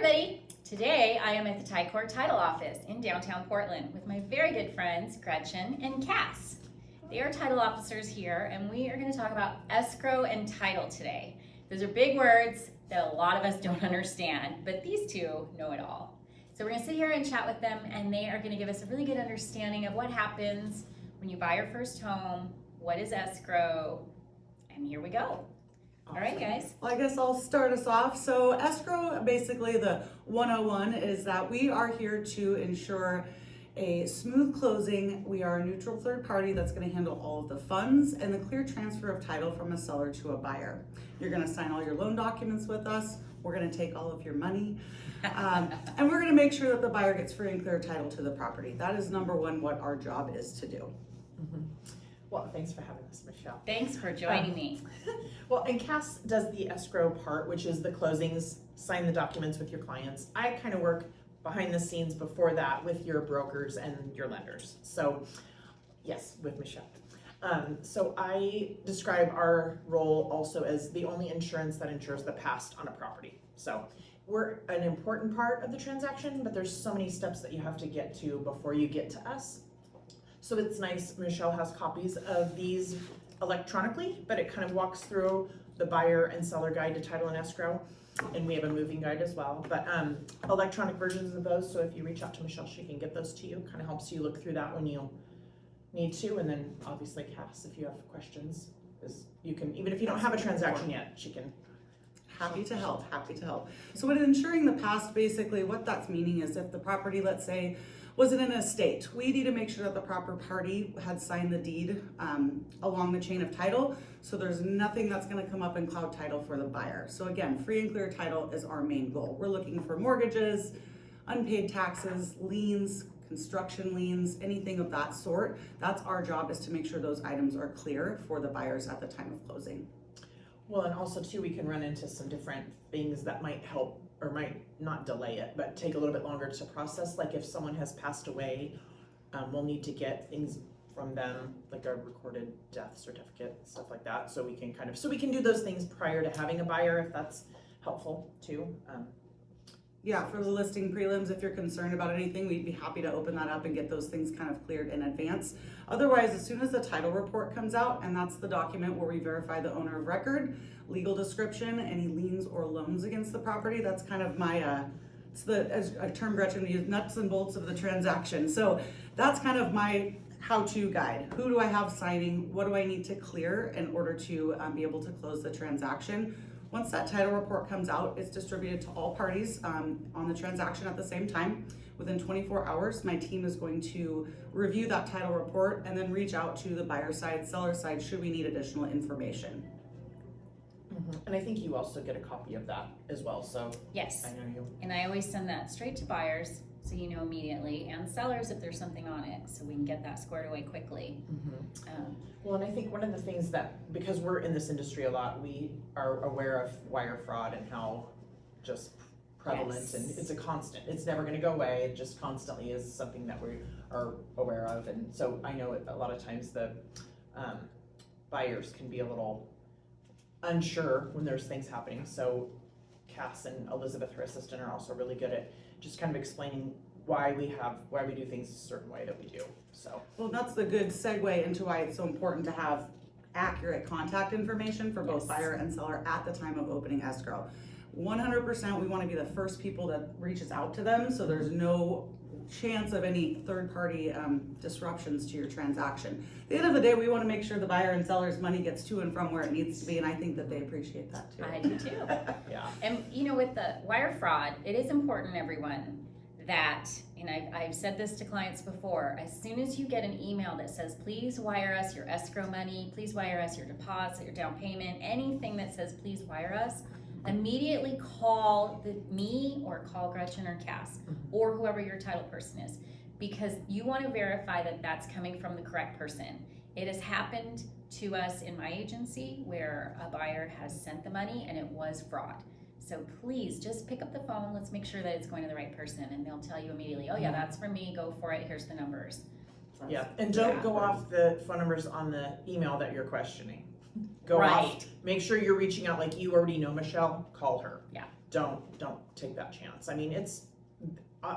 everybody! Today I am at the Ty-Cor Title Office in downtown Portland with my very good friends Gretchen and Cass. They are title officers here and we are going to talk about escrow and title today. Those are big words that a lot of us don't understand, but these two know it all. So we're going to sit here and chat with them and they are going to give us a really good understanding of what happens when you buy your first home, what is escrow, and here we go. All right, guys. Well, I guess I'll start us off. So escrow, basically the 101 is that we are here to ensure a smooth closing. We are a neutral third party that's going to handle all of the funds and the clear transfer of title from a seller to a buyer. You're going to sign all your loan documents with us. We're going to take all of your money. And we're going to make sure that the buyer gets free and clear title to the property. That is number one, what our job is to do. Mm-hmm. Well, thanks for having us, Michelle. Thanks for joining me. Well, and Cass does the escrow part, which is the closings, sign the documents with your clients. I kind of work behind the scenes before that with your brokers and your lenders. So, yes, with Michelle. So I describe our role also as the only insurance that insures the past on a property. So we're an important part of the transaction, but there's so many steps that you have to get to before you get to us. So it's nice, Michelle has copies of these electronically, but it kind of walks through the buyer and seller guide to title and escrow, and we have a moving guide as well, but electronic versions of those, so if you reach out to Michelle, she can get those to you, kind of helps you look through that when you need to, and then obviously Cass, if you have questions, is you can, even if you don't have a transaction yet, she can. Happy to help. So with insuring the past, basically what that's meaning is if the property, let's say, was in an estate, we need to make sure that the proper party had signed the deed along the chain of title, so there's nothing that's going to come up in cloud title for the buyer. So again, free and clear title is our main goal. We're looking for mortgages, unpaid taxes, liens, construction liens, anything of that sort. That's our job, is to make sure those items are clear for the buyers at the time of closing. Well, and also too, we can run into some different things that might help or might not delay it, but take a little bit longer to process. Like if someone has passed away, we'll need to get things from them, like a recorded death certificate, stuff like that. So we can we can do those things prior to having a buyer, if that's helpful too. Yeah, for the listing prelims, if you're concerned about anything, we'd be happy to open that up and get those things kind of cleared in advance. Otherwise, as soon as the title report comes out, and that's the document where we verify the owner of record, legal description, any liens or loans against the property, that's kind of my, it's a term Gretchen used, nuts and bolts of the transaction. So that's kind of my how-to guide. Who do I have signing? What do I need to clear in order to be able to close the transaction? Once that title report comes out, it's distributed to all parties on the transaction at the same time. Within 24 hours, my team is going to review that title report and then reach out to the buyer side, seller side, should we need additional information. Mm-hmm. And I think you also get a copy of that as well, so. Yes. I know you. And I always send that straight to buyers, so you know immediately, and sellers if there's something on it, so we can get that squared away quickly. Mm-hmm. Well, and I think one of the things that, because we're in this industry a lot, we are aware of wire fraud and how just prevalent, Yes. and it's a constant. It's never going to go away. It just constantly is something that we are aware of, and so I know a lot of times the buyers can be a little unsure when there's things happening. So Cass and Elizabeth, her assistant, are also really good at just kind of explaining why we do things a certain way that we do. So Well, that's the good segue into why it's so important to have accurate contact information for both Yes. buyer and seller at the time of opening escrow. 100%, we want to be the first people that reaches out to them, so there's no chance of any third-party disruptions to your transaction. At the end of the day, we want to make sure the buyer and seller's money gets to and from where it needs to be, and I think that they appreciate that too. I do too. yeah. And you know, with the wire fraud, it is important, everyone, that, and I've said this to clients before, as soon as you get an email that says, please wire us your escrow money, please wire us your deposit, your down payment, anything that says please wire us, immediately call me or call Gretchen or Cass or whoever your title person is, because you want to verify that that's coming from the correct person. It has happened to us in my agency where a buyer has sent the money and it was fraud. So please just pick up the phone. Let's make sure that it's going to the right person, and they'll tell you immediately, oh yeah, that's for me, go for it, here's the numbers. Yeah, and don't go off the phone numbers on the email that you're questioning. Go Right. off, make sure you're reaching out, like you already know Michelle, call her. Yeah. don't take that chance. I mean,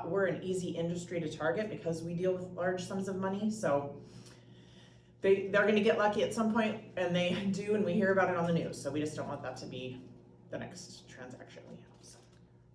we're an easy industry to target because we deal with large sums of money, so they're gonna get lucky at some point, and they do, and we hear about it on the news, so we just don't want that to be the next transaction we have, so.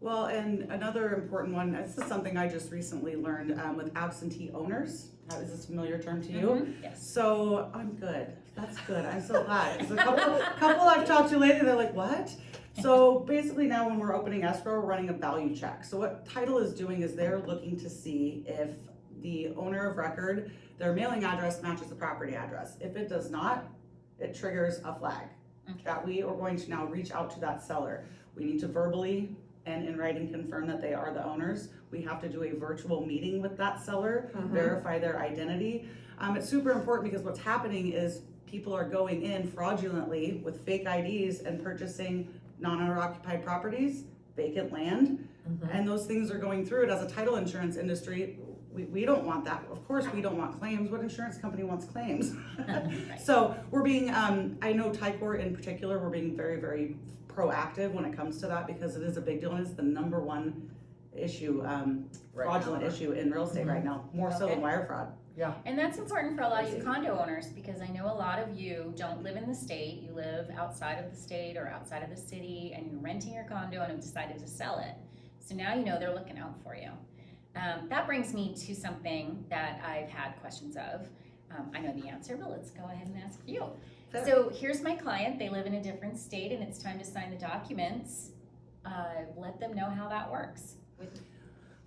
Well, and another important one, this is something I just recently learned with absentee owners. Is this a familiar term to you? Mhm, yes. So I'm good. That's good. I'm so glad. 'Cause a couple I've talked to lately, they're like, what? So basically now when we're opening escrow, we're running a value check. So what Title is doing is they're looking to see if the owner of record, their mailing address matches the property address. If it does not, it triggers a flag Okay. that we are going to now reach out to that seller. We need to verbally and in writing confirm that they are the owners. We have to do a virtual meeting with that seller, verify their identity. It's super important because what's happening is people are going in fraudulently with fake IDs and purchasing non-owner occupied properties, vacant land, and those things are going through it. As a title insurance industry, we don't want that. Of course, we don't want claims. What insurance company wants claims? Right. So we're being, I know Ticor in particular, we're being very, very proactive when it comes to that because it is a big deal and it's the number one issue, fraudulent issue in real estate right now, more so than Okay. wire fraud. Yeah. And that's important for a lot of you condo owners because I know a lot of you don't live in the state, you live outside of the state or outside of the city and you're renting your condo and have decided to sell it. So now you know they're looking out for you. That brings me to something that I've had questions of. I know the answer, but let's go ahead and ask you. Fair. So here's my client, they live in a different state and it's time to sign the documents. Let them know how that works.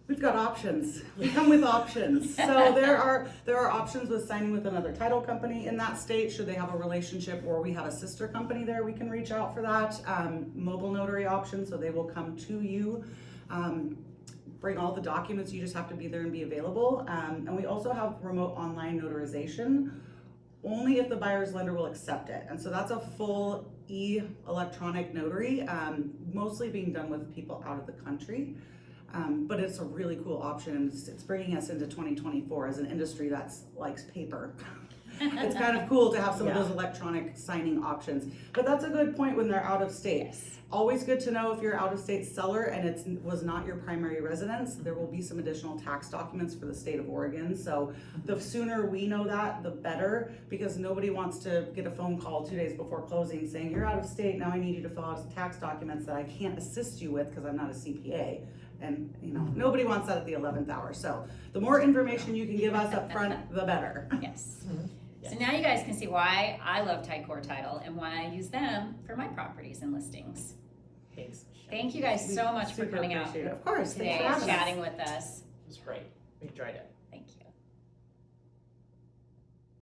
We've got options. We come with options. So there are options with signing with another title company in that state. Should they have a relationship or we have a sister company there, we can reach out for that. Mobile notary option, so they will come to you. Bring all the documents, you just have to be there and be available. And we also have remote online notarization, only if the buyer's lender will accept it. And so that's a full electronic notary, mostly being done with people out of the country. But it's a really cool option. It's bringing us into 2024 as an industry that likes paper. It's kind of cool to have some of those electronic signing options. But that's a good point when they're out of state. Yes. Always good to know if you're out of state seller and it was not your primary residence, there will be some additional tax documents for the state of Oregon. So the sooner we know that, the better, because nobody wants to get a phone call 2 days before closing saying, you're out of state, now I need you to fill out some tax documents that I can't assist you with because I'm not a CPA. And nobody wants that at the 11th hour. So the more information you can give us up front, the better. Yes. So now you guys can see why I love Ticor Title and why I use them for my properties and listings. Thanks. Thank you guys so much for Super coming out appreciate it. Of course. today Thanks for and having us. chatting with us. It was great. We enjoyed it.